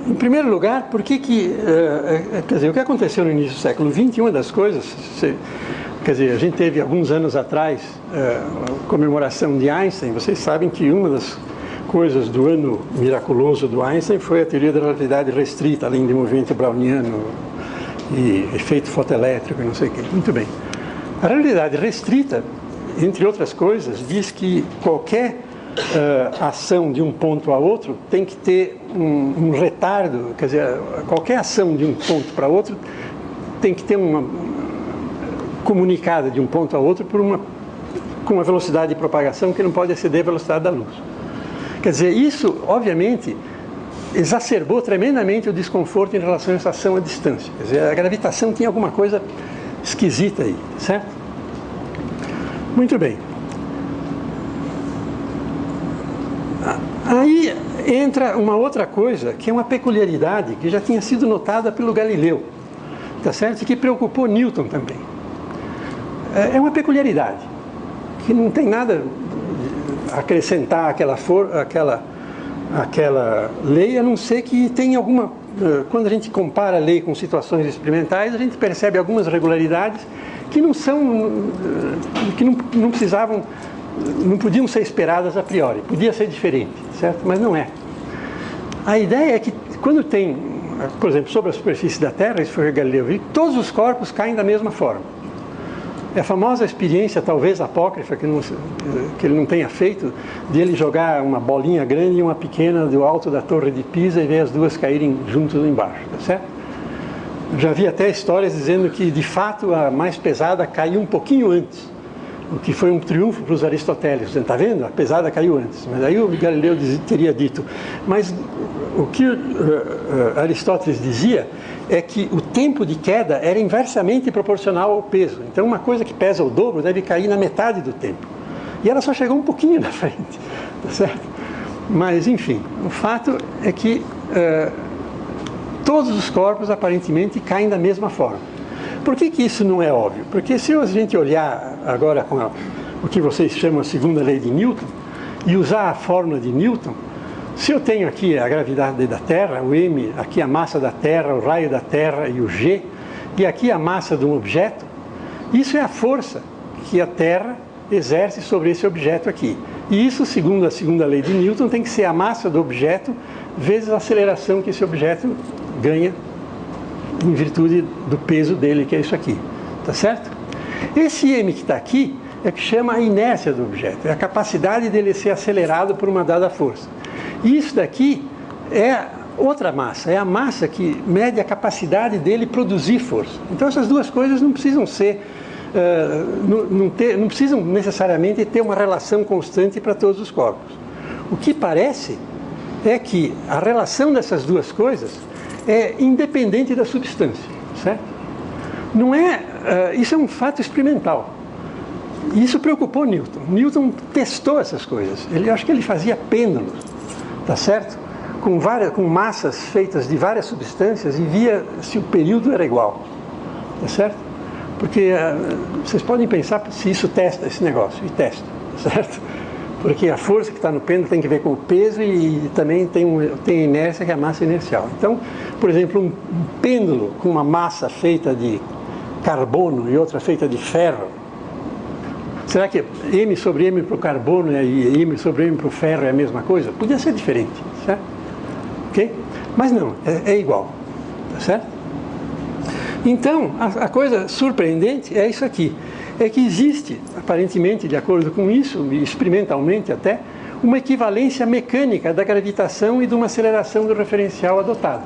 em primeiro lugar, quer dizer, o que aconteceu no início do século XX, uma das coisas, quer dizer, a gente teve alguns anos atrás a comemoração de Einstein. Vocês sabem que uma das coisas do ano miraculoso do Einstein foi a teoria da relatividade restrita, além de movimento browniano e efeito fotoelétrico e não sei o quê. Muito bem. A realidade restrita, entre outras coisas, diz que qualquer ação de um ponto a outro tem que ter um retardo, quer dizer, qualquer ação de um ponto para outro tem que ter uma comunicada de um ponto a outro com uma velocidade de propagação que não pode exceder a velocidade da luz. Quer dizer, isso, obviamente, exacerbou tremendamente o desconforto em relação a essa ação à distância. Quer dizer, a gravitação tinha alguma coisa esquisita aí, certo? Muito bem. Aí entra uma outra coisa, que é uma peculiaridade que já tinha sido notada pelo Galileu, tá certo? E que preocupou Newton também. É uma peculiaridade, que não tem nada a acrescentar àquela lei, a não ser que tem alguma... Quando a gente compara a lei com situações experimentais, a gente percebe algumas regularidades que não são... que não precisavam... não podiam ser esperadas a priori. Podia ser diferente, certo? Mas não é. A ideia é que quando tem, por exemplo, sobre a superfície da Terra, isso foi o que Galileu viu, todos os corpos caem da mesma forma. É a famosa experiência, talvez apócrifa, que ele não tenha feito, de ele jogar uma bolinha grande e uma pequena do alto da Torre de Pisa e ver as duas caírem juntas lá embaixo, tá certo? Já vi até histórias dizendo que, de fato, a mais pesada caiu um pouquinho antes, o que foi um triunfo para os aristotélicos. Está vendo? A pesada caiu antes. Mas aí o Galileu teria dito. Mas o que Aristóteles dizia é que o tempo de queda era inversamente proporcional ao peso. Então, uma coisa que pesa o dobro deve cair na metade do tempo. E ela só chegou um pouquinho na frente, tá certo? Mas, enfim, o fato é que todos os corpos, aparentemente, caem da mesma forma. Por que isso não é óbvio? Porque se a gente olhar agora com o que vocês chamam a segunda lei de Newton, e usar a fórmula de Newton, se eu tenho aqui a gravidade da Terra, o m, aqui a massa da Terra, o raio da Terra e o g, e aqui a massa de um objeto, isso é a força que a Terra exerce sobre esse objeto aqui. E isso, segundo a segunda lei de Newton, tem que ser a massa do objeto vezes a aceleração que esse objeto ganha em virtude do peso dele, que é isso aqui. Tá certo? Esse m que está aqui é que chama a inércia do objeto, é a capacidade dele ser acelerado por uma dada força. E isso daqui é outra massa, é a massa que mede a capacidade dele produzir força. Então essas duas coisas não precisam ser, não precisam necessariamente ter uma relação constante para todos os corpos. O que parece é que a relação dessas duas coisas é independente da substância, certo? Não é, isso é um fato experimental. Isso preocupou Newton. Newton testou essas coisas. Acho que ele fazia pêndulos, tá certo? Com massas feitas de várias substâncias e via se o período era igual, tá certo? Porque vocês podem pensar se isso testa esse negócio, e testa, certo? Porque a força que está no pêndulo tem que ver com o peso e também tem a inércia, que é a massa inercial. Então, por exemplo, um pêndulo com uma massa feita de carbono e outra feita de ferro, será que m sobre m para o carbono e m sobre m para o ferro é a mesma coisa? Podia ser diferente, certo? Ok? Mas não, é igual, tá certo? Então, a coisa surpreendente é isso aqui. É que existe, aparentemente, de acordo com isso, experimentalmente até, uma equivalência mecânica da gravitação e de uma aceleração do referencial adotado.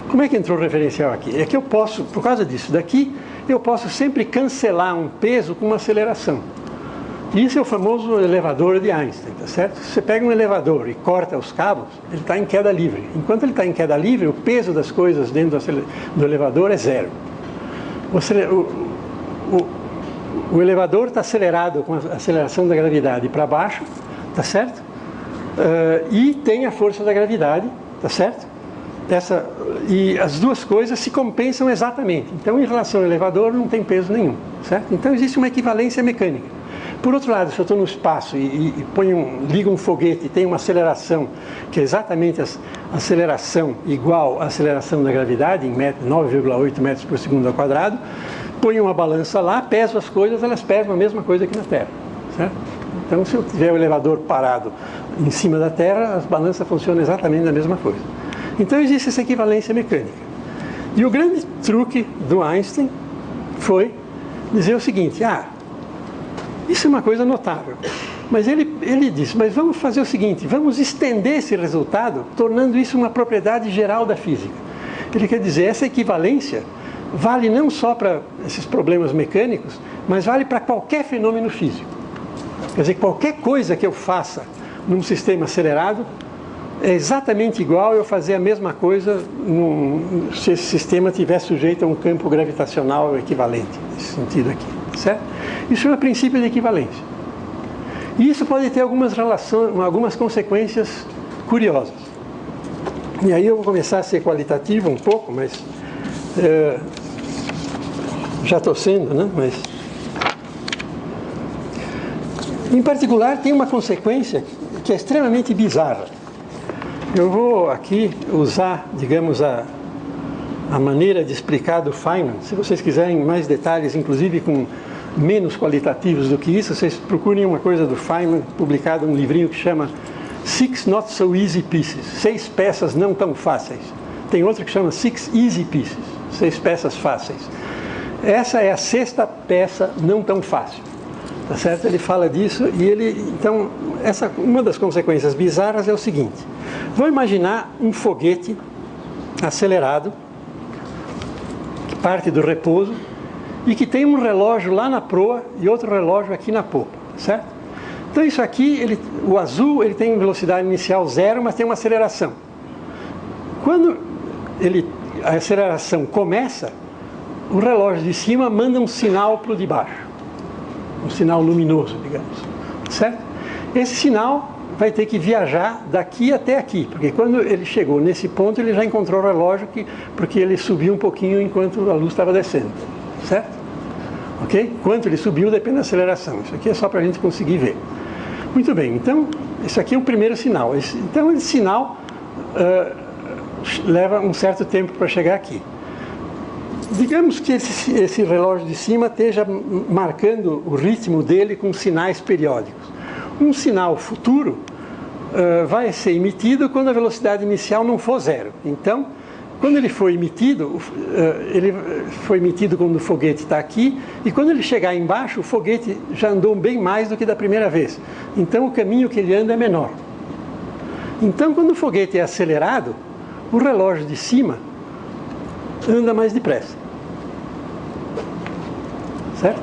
Como é que entrou o referencial aqui? É que eu posso, por causa disso daqui, eu posso sempre cancelar um peso com uma aceleração. Isso é o famoso elevador de Einstein, tá certo? Se você pega um elevador e corta os cabos, ele está em queda livre. Enquanto ele está em queda livre, o peso das coisas dentro do elevador é zero. O elevador está acelerado com a aceleração da gravidade para baixo, tá certo? E tem a força da gravidade, tá certo? E as duas coisas se compensam exatamente. Então, em relação ao elevador, não tem peso nenhum, certo? Então, existe uma equivalência mecânica. Por outro lado, se eu estou no espaço e ligo um foguete e tem uma aceleração, que é exatamente a aceleração igual à aceleração da gravidade, em 9,8 metros por segundo ao quadrado, ponho uma balança lá, peso as coisas, elas pesam a mesma coisa aqui na Terra, certo? Então, se eu tiver o elevador parado em cima da Terra, as balanças funcionam exatamente da mesma coisa. Então, existe essa equivalência mecânica. E o grande truque do Einstein foi dizer o seguinte: isso é uma coisa notável. Mas ele disse, mas vamos fazer o seguinte, vamos estender esse resultado, tornando isso uma propriedade geral da física. Ele quer dizer, essa equivalência vale não só para esses problemas mecânicos, mas vale para qualquer fenômeno físico. Quer dizer, qualquer coisa que eu faça num sistema acelerado é exatamente igual eu fazer a mesma coisa se esse sistema estiver sujeito a um campo gravitacional equivalente, nesse sentido aqui, certo? Isso é um princípio de equivalência. E isso pode ter algumas consequências curiosas. E aí eu vou começar a ser qualitativo um pouco, mas já estou sendo, né? Mas, em particular, tem uma consequência que é extremamente bizarra. Eu vou aqui usar, digamos, a maneira de explicar do Feynman. Se vocês quiserem mais detalhes, inclusive com menos qualitativos do que isso, vocês procurem uma coisa do Feynman, publicado um livrinho que chama Six Not So Easy Pieces, 6 peças não tão fáceis. Tem outro que chama Six Easy Pieces, 6 peças fáceis. Essa é a 6ª peça não tão fácil. Tá certo? Ele fala disso e então, uma das consequências bizarras é o seguinte: vamos imaginar um foguete acelerado, que parte do repouso, e que tem um relógio lá na proa e outro relógio aqui na popa, certo? Então isso aqui, o azul, ele tem velocidade inicial 0, mas tem uma aceleração. Quando a aceleração começa, o relógio de cima manda um sinal para o de baixo. Um sinal luminoso, digamos, certo? Esse sinal vai ter que viajar daqui até aqui, porque quando ele chegou nesse ponto, ele já encontrou o relógio, porque ele subiu um pouquinho enquanto a luz estava descendo, certo? Ok? Quanto ele subiu depende da aceleração. Isso aqui é só para a gente conseguir ver. Muito bem, então, isso aqui é o primeiro sinal. Então, esse sinal leva um certo tempo para chegar aqui. Digamos que esse relógio de cima esteja marcando o ritmo dele com sinais periódicos. Um sinal futuro vai ser emitido quando a velocidade inicial não for 0. Então, quando ele foi emitido quando o foguete está aqui, e quando ele chegar embaixo, o foguete já andou bem mais do que da primeira vez. Então, o caminho que ele anda é menor. Então, quando o foguete é acelerado, o relógio de cima anda mais depressa. Certo?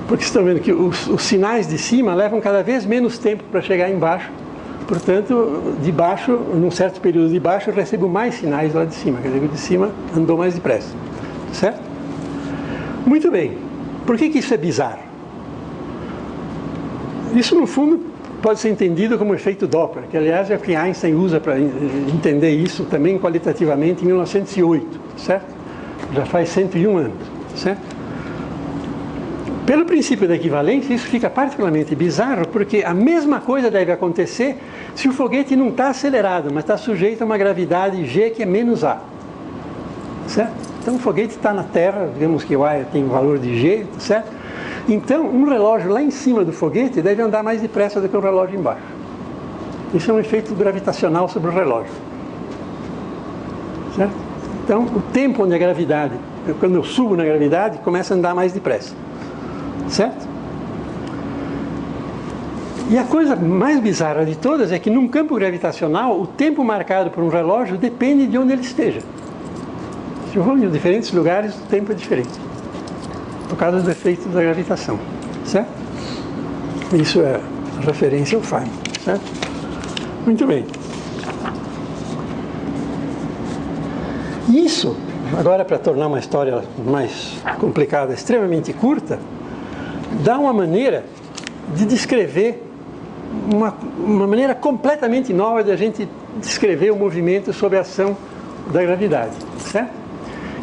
Porque estão vendo que os sinais de cima levam cada vez menos tempo para chegar embaixo. Portanto, de baixo, num certo período de baixo, eu recebo mais sinais lá de cima. Quer dizer, o de cima andou mais depressa. Certo? Muito bem. Por que isso é bizarro? Isso, no fundo, pode ser entendido como efeito Doppler, que, aliás, é o que Einstein usa para entender isso também qualitativamente em 1908, certo? Já faz 101 anos, certo? Pelo princípio da equivalência, isso fica particularmente bizarro, porque a mesma coisa deve acontecer se o foguete não está acelerado, mas está sujeito a uma gravidade G que é menos A, certo? Então, o foguete está na Terra, digamos que o A tem um valor de G, certo? Então, um relógio lá em cima do foguete deve andar mais depressa do que o relógio embaixo. Isso é um efeito gravitacional sobre o relógio. Certo? Então, o tempo onde a gravidade, quando eu subo na gravidade, começa a andar mais depressa. Certo? E a coisa mais bizarra de todas é que num campo gravitacional, o tempo marcado por um relógio depende de onde ele esteja. Se eu vou em diferentes lugares, o tempo é diferente, por causa do efeito da gravitação, certo? Isso é referência ao Feynman, certo? Muito bem. Isso, agora para tornar uma história mais complicada, extremamente curta, dá uma maneira de descrever, uma maneira completamente nova de a gente descrever o movimento sob a ação da gravidade, certo?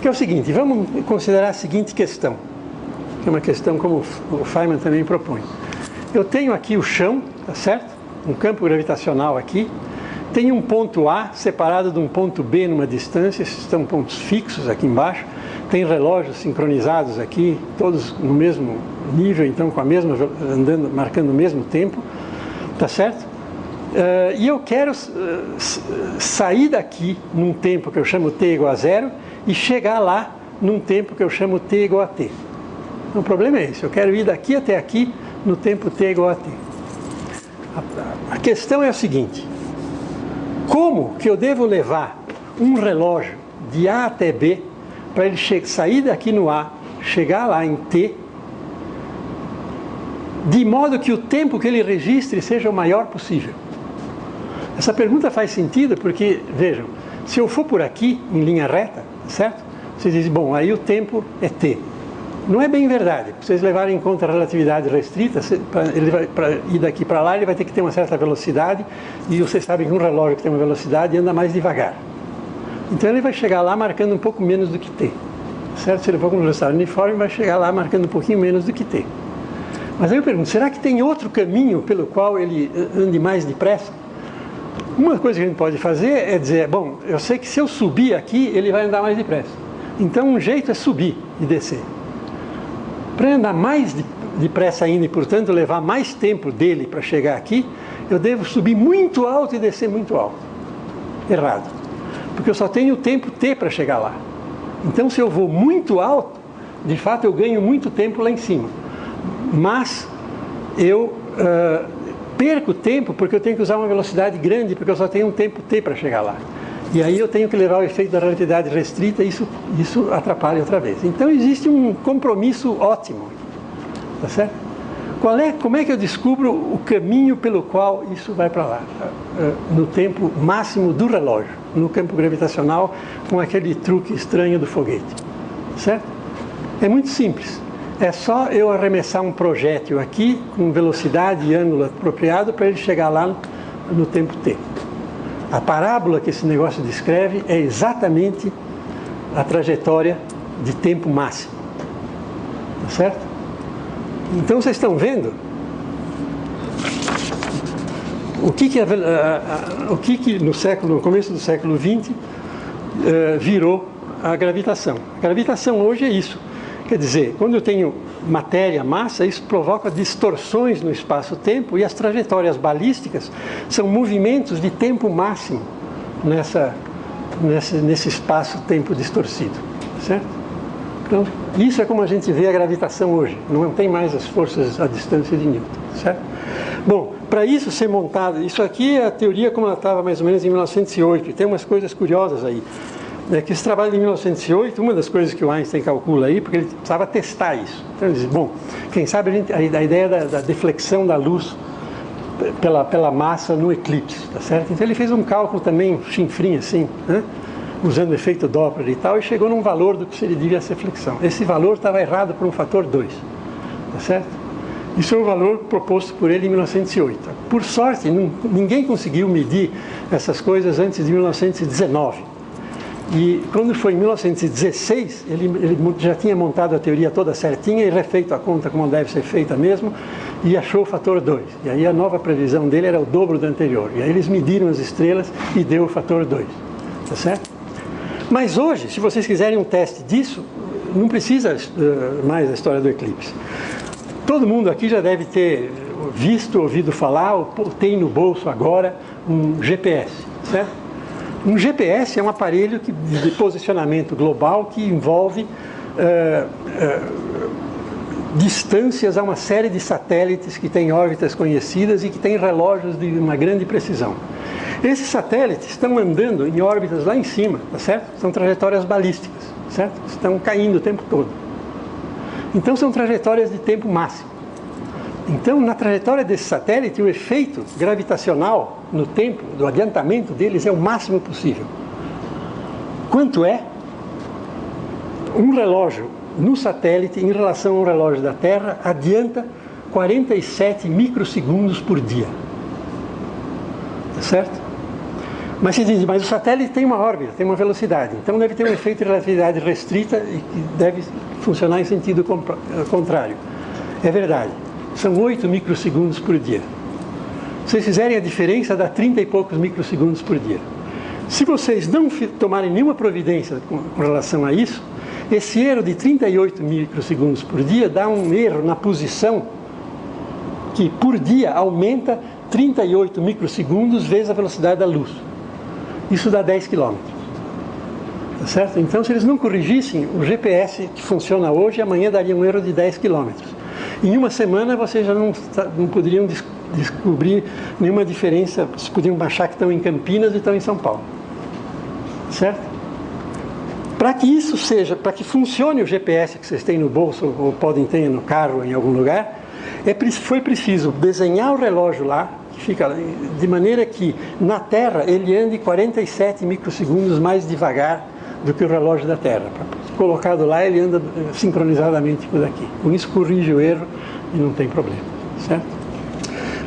Que é o seguinte, vamos considerar a seguinte questão, que é uma questão como o Feynman também propõe. Eu tenho aqui o chão, tá certo? Um campo gravitacional aqui, tem um ponto A separado de um ponto B numa distância, esses são pontos fixos aqui embaixo, tem relógios sincronizados aqui, todos no mesmo nível, então com a mesma, andando, marcando o mesmo tempo, tá certo? E eu quero sair daqui num tempo que eu chamo t igual a 0 e chegar lá num tempo que eu chamo t igual a t. Então, o problema é esse, eu quero ir daqui até aqui no tempo t igual a t. A questão é a seguinte, como que eu devo levar um relógio de A até B para ele sair daqui no A, chegar lá em t, de modo que o tempo que ele registre seja o maior possível? Essa pergunta faz sentido porque, vejam, se eu for por aqui, em linha reta, certo? Vocês dizem, bom, aí o tempo é t. Não é bem verdade. Se vocês levarem em conta a relatividade restrita, para ir daqui para lá, ele vai ter que ter uma certa velocidade, e vocês sabem que um relógio que tem uma velocidade anda mais devagar. Então ele vai chegar lá marcando um pouco menos do que t. Certo? Se ele for com velocidade uniforme, vai chegar lá marcando um pouquinho menos do que t. Mas aí eu pergunto, será que tem outro caminho pelo qual ele ande mais depressa? Uma coisa que a gente pode fazer é dizer, bom, eu sei que se eu subir aqui, ele vai andar mais depressa. Então um jeito é subir e descer. Para andar mais depressa ainda e, portanto, levar mais tempo dele para chegar aqui, eu devo subir muito alto e descer muito alto. Errado. Porque eu só tenho o tempo t para chegar lá. Então, se eu vou muito alto, de fato eu ganho muito tempo lá em cima. Mas eu perco tempo porque eu tenho que usar uma velocidade grande, porque eu só tenho um tempo t para chegar lá. E aí eu tenho que levar o efeito da relatividade restrita e isso atrapalha outra vez. Então existe um compromisso ótimo, tá certo? Como é que eu descubro o caminho pelo qual isso vai para lá? No tempo máximo do relógio, no campo gravitacional, com aquele truque estranho do foguete, certo? É muito simples. É só eu arremessar um projétil aqui, com velocidade e ângulo apropriado, para ele chegar lá no tempo t. A parábola que esse negócio descreve é exatamente a trajetória de tempo máximo. Tá certo? Então vocês estão vendo o que no começo do século XX virou a gravitação. A gravitação hoje é isso. Quer dizer, quando eu tenho matéria, massa, isso provoca distorções no espaço-tempo, e as trajetórias balísticas são movimentos de tempo máximo nesse espaço-tempo distorcido, certo? Então, isso é como a gente vê a gravitação hoje, não tem mais as forças à distância de Newton, certo? Bom, para isso ser montado, isso aqui é a teoria como ela estava mais ou menos em 1908, e tem umas coisas curiosas aí. Que esse trabalho de 1908, uma das coisas que o Einstein calcula aí, porque ele precisava testar isso. Então ele diz, bom, quem sabe a ideia da deflexão da luz pela massa no eclipse, tá certo? Então ele fez um cálculo também, chinfrinho assim, né? Usando o efeito Doppler e tal, e chegou num valor do que seria essa reflexão. Esse valor estava errado por um fator 2, tá certo? Isso é o valor proposto por ele em 1908. Por sorte, ninguém conseguiu medir essas coisas antes de 1919. E quando foi em 1916, ele já tinha montado a teoria toda certinha e refeito a conta como deve ser feita mesmo, e achou o fator 2. E aí a nova previsão dele era o dobro da anterior. E aí eles mediram as estrelas e deu o fator 2. Tá certo? Mas hoje, se vocês quiserem um teste disso, não precisa mais da história do eclipse. Todo mundo aqui já deve ter visto, ouvido falar, ou tem no bolso agora um GPS, certo? Um GPS é um aparelho de posicionamento global que envolve distâncias a uma série de satélites que têm órbitas conhecidas e que têm relógios de uma grande precisão. Esses satélites estão andando em órbitas lá em cima, tá certo? São trajetórias balísticas, certo? Estão caindo o tempo todo. Então são trajetórias de tempo máximo. Então, na trajetória desse satélite, o efeito gravitacional no tempo, do adiantamento deles, é o máximo possível. Quanto é? Um relógio no satélite, em relação ao relógio da Terra, adianta 47 microsegundos por dia. Tá certo? Mas se diz, mas o satélite tem uma órbita, tem uma velocidade, então deve ter um efeito de relatividade restrita e que deve funcionar em sentido contrário. É verdade. São 8 microsegundos por dia. Se vocês fizerem a diferença, dá 30 e poucos microsegundos por dia. Se vocês não tomarem nenhuma providência com relação a isso, esse erro de 38 microsegundos por dia dá um erro na posição que, por dia, aumenta 38 microsegundos vezes a velocidade da luz. Isso dá 10 km. Tá certo? Então, se eles não corrigissem, o GPS que funciona hoje, amanhã daria um erro de 10 km. Em uma semana, vocês já não poderiam descobrir nenhuma diferença. Vocês poderiam achar que estão em Campinas e estão em São Paulo. Certo? Para que isso seja, para que funcione o GPS que vocês têm no bolso, ou podem ter no carro, em algum lugar, foi preciso desenhar o relógio lá, que fica de maneira que, na Terra, ele ande 47 microsegundos mais devagar do que o relógio da Terra. Colocado lá, ele anda sincronizadamente com daqui. Com isso, corrige o erro e não tem problema. Certo?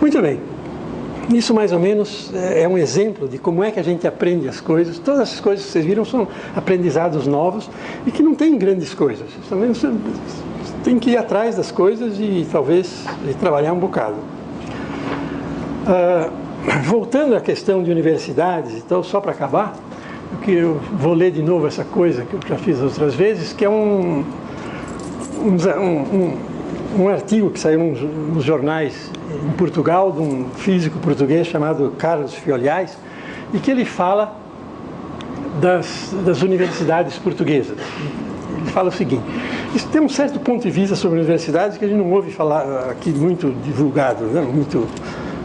Muito bem. Isso, mais ou menos, é um exemplo de como é que a gente aprende as coisas. Todas essas coisas que vocês viram são aprendizados novos e que não tem grandes coisas. Também tem que ir atrás das coisas e talvez trabalhar um bocado. Voltando à questão de universidades, então, só para acabar, eu vou ler de novo essa coisa que eu já fiz outras vezes, que é um artigo que saiu nos jornais em Portugal, de um físico português chamado Carlos Fiolhais, e que ele fala das universidades portuguesas. Ele fala o seguinte: isso tem um certo ponto de vista sobre universidades que a gente não ouve falar aqui muito divulgado, né? Muito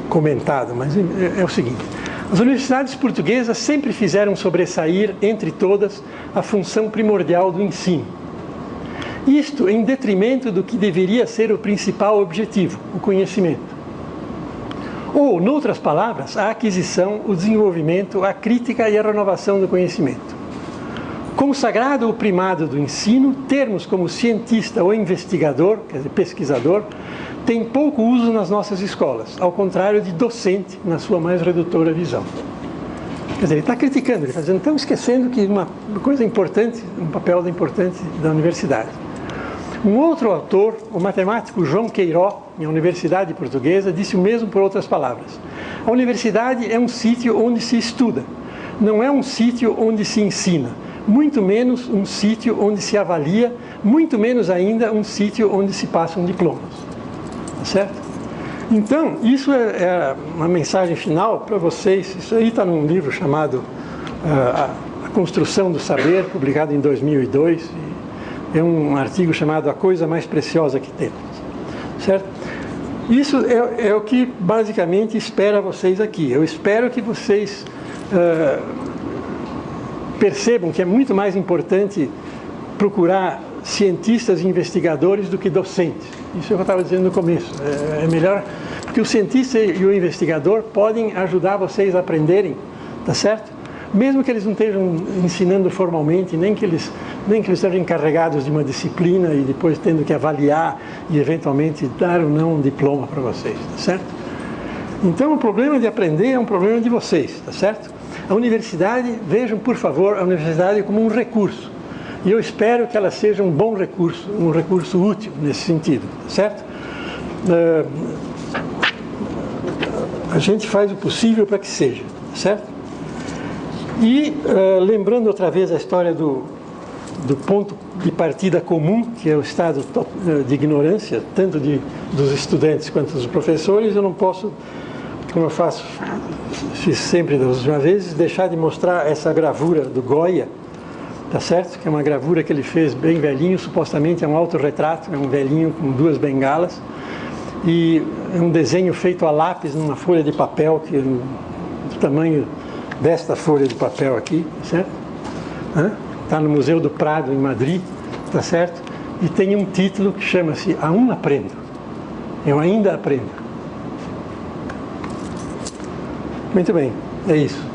comentado, mas é o seguinte: as universidades portuguesas sempre fizeram sobressair, entre todas, a função primordial do ensino. Isto em detrimento do que deveria ser o principal objetivo, o conhecimento. Ou, noutras palavras, a aquisição, o desenvolvimento, a crítica e a renovação do conhecimento. Consagrado o primado do ensino, termos como cientista ou investigador, quer dizer, pesquisador, tem pouco uso nas nossas escolas, ao contrário de docente, na sua mais redutora visão. Quer dizer, ele está criticando, ele está dizendo, estamos esquecendo que uma coisa importante, um papel importante da universidade. Um outro autor, o matemático João Queiró, em Universidade Portuguesa, disse o mesmo por outras palavras. A universidade é um sítio onde se estuda, não é um sítio onde se ensina, muito menos um sítio onde se avalia, muito menos ainda um sítio onde se passam diplomas. Tá certo? Então, isso é uma mensagem final para vocês. Isso aí está num livro chamado A Construção do Saber, publicado em 2002. É um artigo chamado A Coisa Mais Preciosa que Temos. Certo? Isso é o que basicamente espera vocês aqui. Eu espero que vocês percebam que é muito mais importante procurar cientistas e investigadores do que docentes. Isso eu estava dizendo no começo. É melhor, porque o cientista e o investigador podem ajudar vocês a aprenderem, tá certo? Mesmo que eles não estejam ensinando formalmente, nem que eles estejam encarregados de uma disciplina e depois tendo que avaliar e eventualmente dar ou não um diploma para vocês, tá certo? Então o problema de aprender é um problema de vocês, tá certo? A universidade, vejam por favor a universidade como um recurso. E eu espero que ela seja um bom recurso, um recurso útil nesse sentido, certo? A gente faz o possível para que seja, certo? E lembrando outra vez a história do ponto de partida comum, que é o estado de ignorância, tanto dos estudantes quanto dos professores, eu não posso, como eu fiz sempre das últimas vezes, deixar de mostrar essa gravura do Goya, tá certo? Que é uma gravura que ele fez bem velhinho, supostamente é um autorretrato, é um velhinho com duas bengalas, e é um desenho feito a lápis numa folha de papel, que é do tamanho desta folha de papel aqui, tá certo? Está no Museu do Prado, em Madrid, tá certo? E tem um título que chama-se Aún Aprendo. Eu ainda aprendo. Muito bem, é isso.